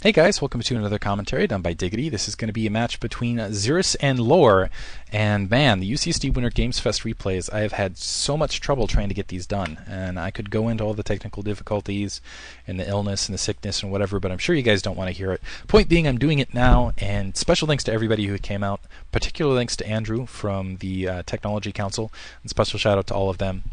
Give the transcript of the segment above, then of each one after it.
Hey guys, welcome to another commentary done by Diggity. This is going to be a match between Xeris and Lore, and man, the UCSD Winter Games Fest replays, I have had so much trouble trying to get these done, and I could go into all the technical difficulties and the illness and the sickness and whatever, but I'm sure you guys don't want to hear it. Point being, I'm doing it now, and special thanks to everybody who came out, particular thanks to Andrew from the Technology Council, and special shout out to all of them.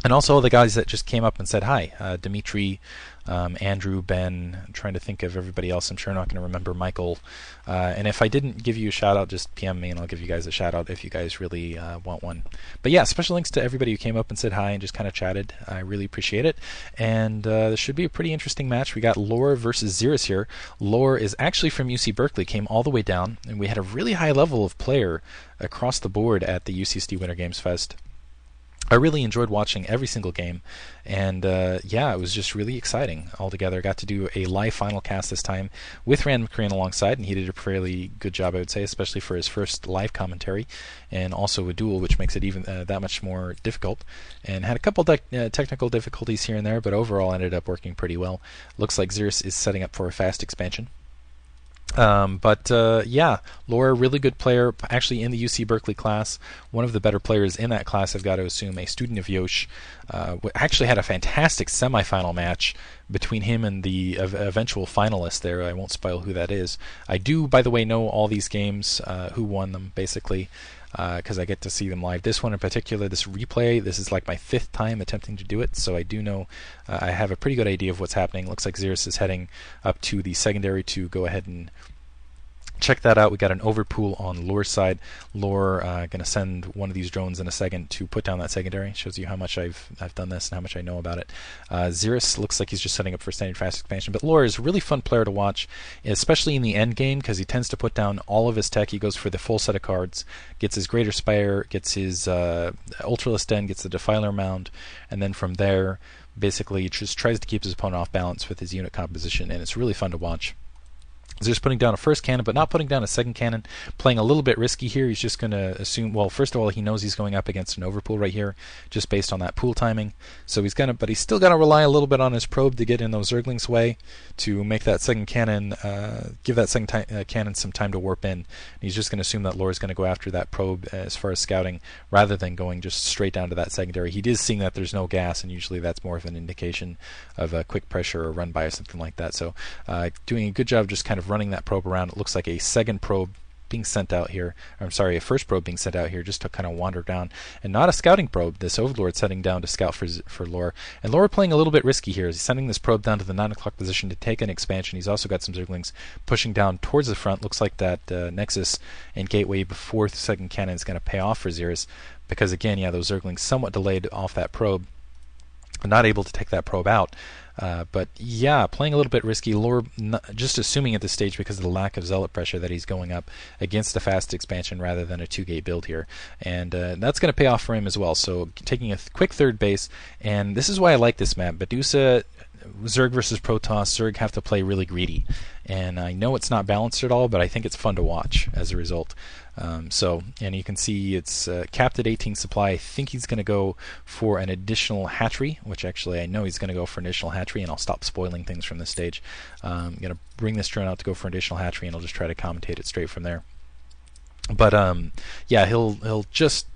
And also all the guys that just came up and said hi. Dimitri, Andrew, Ben, I'm trying to think of everybody else. I'm sure I'm not going to remember Michael. And if I didn't give you a shout out, just PM me and I'll give you guys a shout out if you guys really want one. But yeah, special thanks to everybody who came up and said hi and just kind of chatted. I really appreciate it. And this should be a pretty interesting match. We got Lore versus Xeris here. Lore is actually from UC Berkeley, came all the way down, and we had a really high level of player across the board at the UCSD Winter Games Fest. I really enjoyed watching every single game, and yeah, it was just really exciting altogether. Got to do a live final cast this time with Rand McCrane alongside, and he did a fairly good job, I would say, especially for his first live commentary, and also a duel, which makes it even that much more difficult. And had a couple technical difficulties here and there, but overall ended up working pretty well. Looks like Xeris is setting up for a fast expansion. Yeah, Laura, really good player, actually in the UC Berkeley class, one of the better players in that class, I've got to assume, a student of Yosh. Actually had a fantastic semifinal match between him and the eventual finalist there. I won't spoil who that is. I do, by the way, know all these games, who won them, basically, because I get to see them live. This one in particular, this replay, this is like my 5th time attempting to do it, so I do know, I have a pretty good idea of what's happening. Looks like Xeris is heading up to the secondary to go ahead and check that out. We got an overpool on Lore's side. Lore going to send one of these drones in a second to put down that secondary. Shows you how much I've done this and how much I know about it. Xeris looks like he's just setting up for standard fast expansion, but Lore is a really fun player to watch, especially in the end game, because he tends to put down all of his tech. He goes for the full set of cards, gets his Greater Spire, gets his Ultralisk Den, gets the Defiler Mound, and then from there basically just tries to keep his opponent off balance with his unit composition, and it's really fun to watch. Just putting down a first cannon, but not putting down a second cannon. Playing a little bit risky here. He's just going to assume, well, first of all, he knows he's going up against an overpool right here, just based on that pool timing. So he's gonna, but he's still got to rely a little bit on his probe to get in those Zerglings' way to make that second cannon, give that second cannon some time to warp in. And he's just going to assume that Lore's going to go after that probe as far as scouting, rather than going just straight down to that secondary. He is seeing that there's no gas, and usually that's more of an indication of a quick pressure or run by or something like that. So doing a good job just kind of running that probe around. It looks like a second probe being sent out here. I'm sorry, a first probe being sent out here just to kind of wander down, and not a scouting probe. This Overlord setting down to scout for Lore, and Lore playing a little bit risky here. He's sending this probe down to the 9 o'clock position to take an expansion. He's also got some Zerglings pushing down towards the front. Looks like that Nexus and Gateway before the second cannon is going to pay off for Xeris, because again, yeah, those Zerglings somewhat delayed off that probe, not able to take that probe out. But yeah, playing a little bit risky. Lore just assuming at this stage, because of the lack of zealot pressure, that he's going up against a fast expansion rather than a 2-gate build here, and that's going to pay off for him as well. So taking a quick third base, and this is why I like this map. Medusa, Zerg versus Protoss. Zerg have to play really greedy, and I know it's not balanced at all, but I think it's fun to watch as a result. And you can see it's capped at 18 supply. I think he's going to go for an additional hatchery, which actually I know he's going to go for an additional hatchery, and I'll stop spoiling things from this stage. I'm going to bring this drone out to go for an additional hatchery, and I'll just try to commentate it straight from there. But yeah, he'll just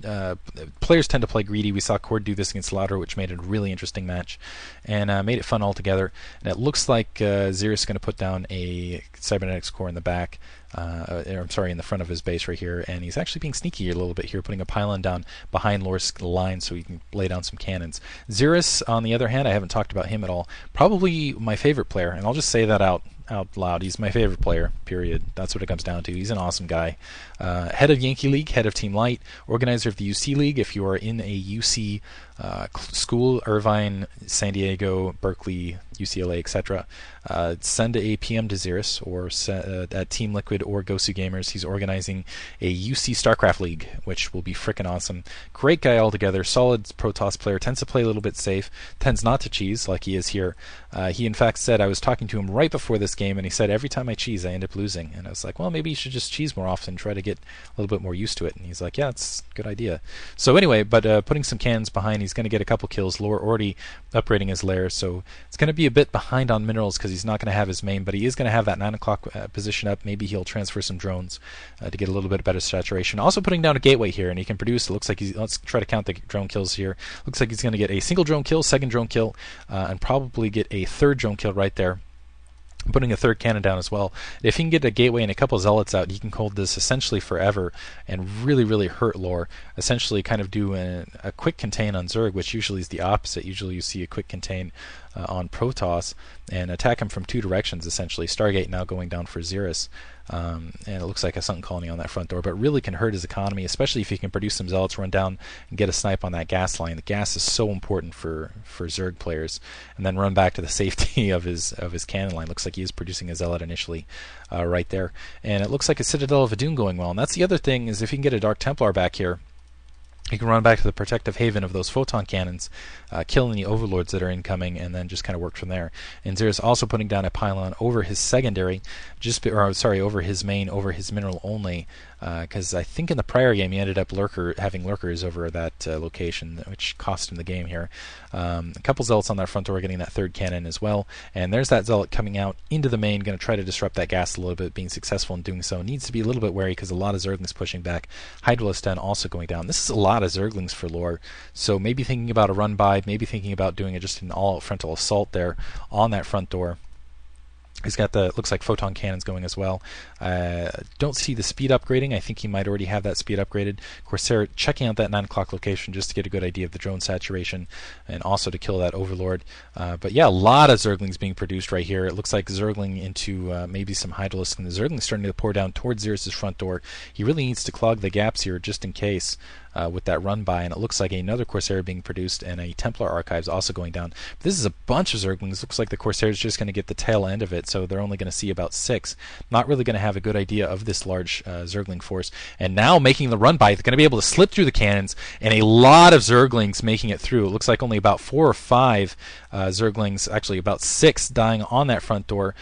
players tend to play greedy. We saw Cord do this against Louder, which made it a really interesting match, and made it fun altogether. And it looks like Xeris is going to put down a cybernetics core in the back. I'm sorry, in the front of his base right here, and he's actually being sneaky a little bit here, putting a pylon down behind Lore's line so he can lay down some cannons. Xeris, on the other hand, I haven't talked about him at all. Probably my favorite player, and I'll just say that out loud. He's my favorite player, period. That's what it comes down to. He's an awesome guy. Head of Yankee League, head of Team Light, organizer of the UC League. If you are in a UC school, Irvine, San Diego, Berkeley, UCLA, etc., send a PM to Xeris or at Team Liquid or Gosu Gamers. He's organizing a UC StarCraft League, which will be frickin' awesome. Great guy altogether, solid Protoss player, tends to play a little bit safe, tends not to cheese like he is here. He in fact said, I was talking to him right before this game, and he said, every time I cheese I end up losing. And I was like, well, maybe you should just cheese more often, try to get a little bit more used to it. And he's like, yeah, it's a good idea. So anyway, but putting some cannons behind, he's he's going to get a couple kills. Lore already upgrading his lair, so it's going to be a bit behind on minerals because he's not going to have his main, but he is going to have that 9 o'clock position up. Maybe he'll transfer some drones to get a little bit better saturation. Also putting down a gateway here, and he can produce. It looks like he's. Let's try to count the drone kills here. Looks like he's going to get a single drone kill, second drone kill, and probably get a third drone kill right there. Putting a third cannon down as well. If he can get a gateway and a couple zealots out, he can hold this essentially forever and really, really hurt Lore. Essentially kind of do a quick contain on Zerg, which usually is the opposite. Usually you see a quick contain on Protoss and attack him from two directions, essentially. Stargate now going down for Xeris. And it looks like a sunken colony on that front door, but really can hurt his economy, especially if he can produce some zealots, run down and get a snipe on that gas line. The gas is so important for Zerg players, and then run back to the safety of his cannon line. Looks like he is producing a zealot initially right there, and it looks like a Citadel of Adun going well. And that's the other thing, is if he can get a Dark Templar back here, he can run back to the protective haven of those photon cannons, kill any overlords that are incoming, and then just kind of work from there. And Xeris also putting down a pylon over his secondary, over his main, over his mineral only, because I think in the prior game he ended up having lurkers over that location, which cost him the game here. A couple zealots on that front door getting that third cannon as well, and there's that zealot coming out into the main, going to try to disrupt that gas a little bit, being successful in doing so. Needs to be a little bit wary because a lot of Zerglings pushing back. Hydralisk Den also going down. This is a lot of Zerglings for Lore, so maybe thinking about a run by, maybe thinking about doing just an all-out frontal assault there on that front door. He's got looks like photon cannons going as well. Don't see the speed upgrading. I think he might already have that speed upgraded. Corsair checking out that 9 o'clock location just to get a good idea of the drone saturation and also to kill that overlord. But yeah, a lot of Zerglings being produced right here. It looks like Zergling into maybe some Hydralisk, and the Zergling's starting to pour down towards Xeris' front door. He really needs to clog the gaps here just in case. With that run by, and it looks like another Corsair being produced and a Templar Archives also going down. But this is a bunch of Zerglings. Looks like the Corsair is just going to get the tail end of it, so they're only going to see about 6. Not really going to have a good idea of this large Zergling force. And now making the run by, they're going to be able to slip through the cannons, and a lot of Zerglings making it through. It looks like only about 4 or 5 Zerglings, actually about 6 dying on that front door.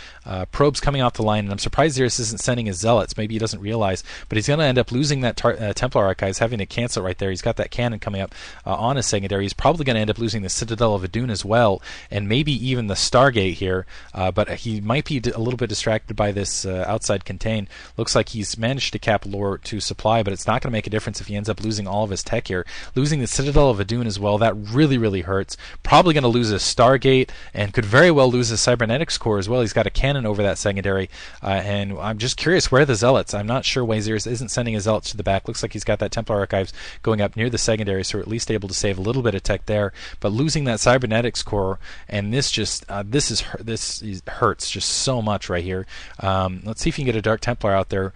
Probes coming off the line, and I'm surprised Xeris isn't sending his zealots. Maybe he doesn't realize, but he's going to end up losing that Templar Archives, having to cancel right there. He's got that cannon coming up on his secondary. He's probably going to end up losing the Citadel of Adun as well, and maybe even the Stargate here, but he might be a little bit distracted by this outside contain. Looks like he's managed to cap Lore to supply, but it's not going to make a difference if he ends up losing all of his tech here. Losing the Citadel of Adun as well, that really, really hurts. Probably going to lose his Stargate, and could very well lose his Cybernetics core as well. He's got a cannon over that secondary, and I'm just curious, where are the zealots? I'm not sure why Xeris isn't sending his zealots to the back. Looks like he's got that Templar Archives going up near the secondary, so we're at least able to save a little bit of tech there. But losing that Cybernetics core, and this hurts just so much right here. Let's see if you can get a Dark Templar out there,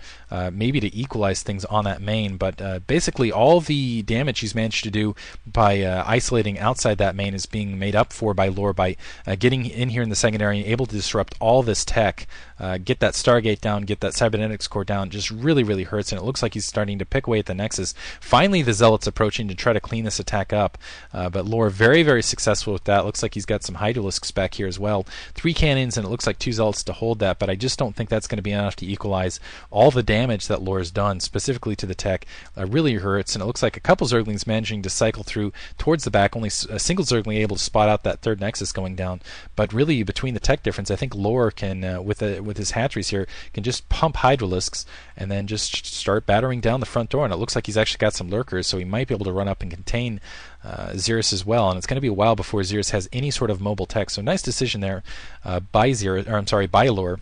maybe to equalize things on that main. But basically, all the damage he's managed to do by isolating outside that main is being made up for by Lore by getting in here in the secondary and able to disrupt all this tech, get that Stargate down, get that Cybernetics core down. Just really, really hurts, and it looks like he's starting to pick away at the Nexus. Finally, the Zealots approaching to try to clean this attack up, but Lore very, very successful with that. Looks like he's got some Hydralisks back here as well. 3 cannons, and it looks like 2 Zealots to hold that, but I just don't think that's going to be enough to equalize all the damage that Lore has done, specifically to the tech. Really hurts, and it looks like a couple Zerglings managing to cycle through towards the back, only a single Zergling able to spot out that third Nexus going down. But really, between the tech difference, I think Lore can, with his hatcheries here, can just pump Hydralisks and then just start battering down the front door. And it looks like he's actually got some lurkers, so he might be able to run up and contain Xeris as well. And it's going to be a while before Xeris has any sort of mobile tech. So nice decision there by Lore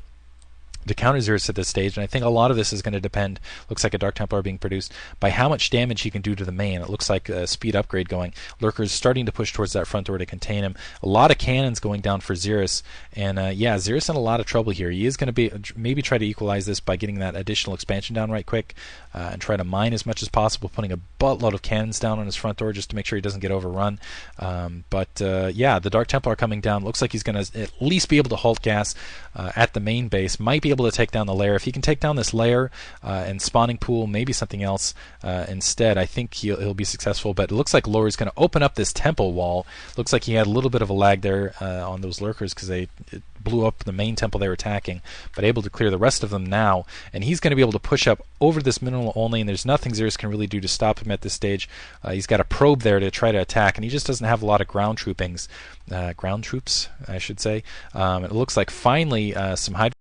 to counter Xeris at this stage, and I think a lot of this is going to depend, looks like a Dark Templar being produced, by how much damage he can do to the main. It looks like a speed upgrade going. Lurkers starting to push towards that front door to contain him. A lot of cannons going down for Xeris, and yeah, Xeris in a lot of trouble here. He is going to maybe try to equalize this by getting that additional expansion down right quick, and try to mine as much as possible, putting a buttload of cannons down on his front door just to make sure he doesn't get overrun. Yeah, the Dark Templar coming down. Looks like he's going to at least be able to halt gas at the main base. Might be able to take down the lair. If he can take down this lair and spawning pool, maybe something else instead, I think he'll be successful. But it looks like Lori's going to open up this temple wall. Looks like he had a little bit of a lag there on those lurkers because it blew up the main temple they were attacking, but able to clear the rest of them now. And he's going to be able to push up over this mineral only, and there's nothing Xeris can really do to stop him at this stage. He's got a probe there to try to attack, and he just doesn't have a lot of ground troops, I should say. It looks like finally some hydro